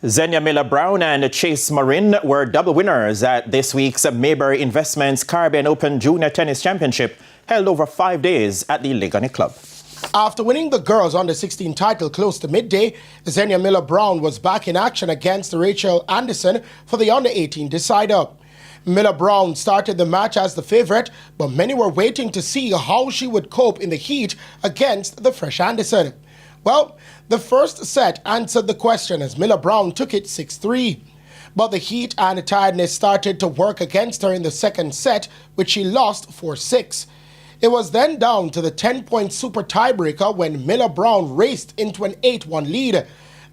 Xenya Miller-Brown and Chase Morin were double winners at this week's Mayberry Investments Caribbean Open Junior Tennis Championship, held over 5 days at the Liguanea Club. After winning the girls' under-16 title close to midday, Xenya Miller-Brown was back in action against Rachel Anderson for the under-18 decider. Miller-Brown started the match as the favorite, but many were waiting to see how she would cope in the heat against the fresh Anderson. Well, the first set answered the question as Miller-Brown took it 6-3. But the heat and tiredness started to work against her in the second set, which she lost 4-6. It was then down to the 10-point super tiebreaker when Miller-Brown raced into an 8-1 lead.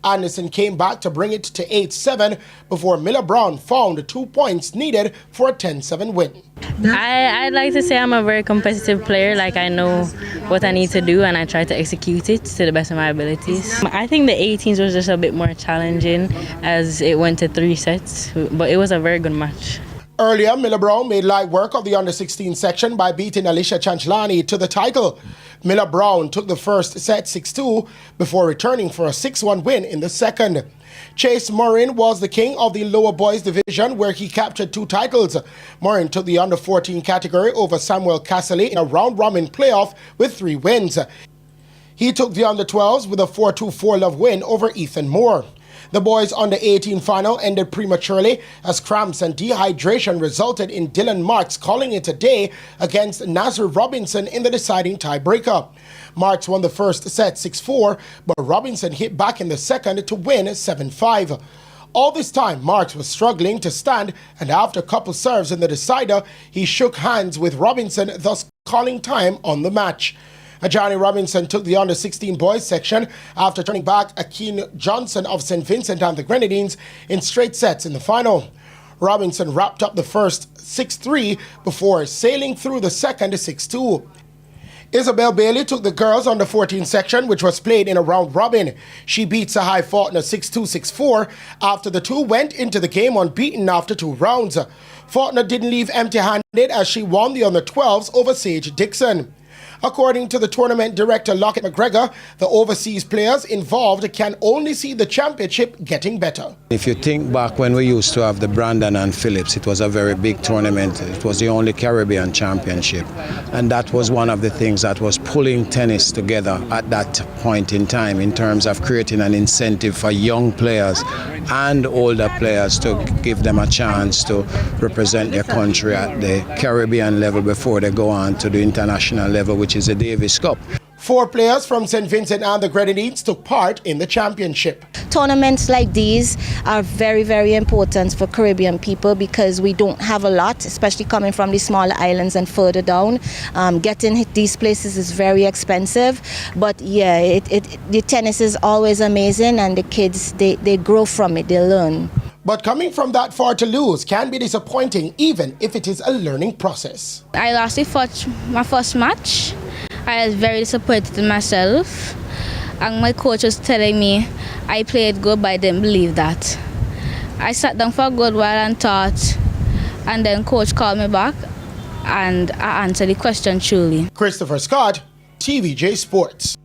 Anderson came back to bring it to 8-7 before Miller-Brown found 2 points needed for a 10-7 win. I'd like to say I'm a very competitive player. Like, I know what I need to do and I try to execute it to the best of my abilities. I think the 18s was just a bit more challenging as it went to 3 sets, but it was a very good match. Earlier, Miller-Brown made light work of the under-16 section by beating Alicia Chanchlani to the title. Miller-Brown took the first set 6-2 before returning for a 6-1 win in the second. Chase Morin was the king of the lower boys division where he captured 2 titles. Morin took the under-14 category over Samuel Casserly in a round-robin playoff with 3 wins. He took the under-12s with a 4-2 4-love win over Ethan Moore. The boys' under-18 final ended prematurely as cramps and dehydration resulted in Dylan Marks calling it a day against Nazir Robinson in the deciding tiebreaker. Marks won the first set 6-4, but Robinson hit back in the second to win 7-5. All this time, Marks was struggling to stand, and after a couple serves in the decider, he shook hands with Robinson, thus calling time on the match. Johnny Robinson took the under-16 boys section after turning back Akeem Johnson of St. Vincent and the Grenadines in straight sets in the final. Robinson wrapped up the first 6-3 before sailing through the second 6-2. Isabel Bailey took the girls under-14 section, which was played in a round robin. She beat Sahai Faulkner 6-2, 6-4 after the two went into the game unbeaten after 2 rounds. Faulkner didn't leave empty-handed as she won the under-12s over Sage Dixon. According to the tournament director Lockett McGregor, the overseas players involved can only see the championship getting better. If you think back when we used to have the Brandon and Phillips, it was a very big tournament. It was the only Caribbean championship. And that was one of the things that was pulling tennis together at that point in time in terms of creating an incentive for young players and older players to give them a chance to represent their country at the Caribbean level before they go on to the international level, which is the Davis Cup. 4 players from St. Vincent and the Grenadines took part in the championship. Tournaments like these are very, very important for Caribbean people because we don't have a lot, especially coming from the smaller islands and further down. Getting these places is very expensive, but yeah, the tennis is always amazing and the kids, they grow from it, they learn. But coming from that far to lose can be disappointing even if it is a learning process. I lost my first match. I was very disappointed in myself. And my coach was telling me I played good, but I didn't believe that. I sat down for a good while and thought, and then coach called me back and I answered the question truly. Christopher Scott, TVJ Sports.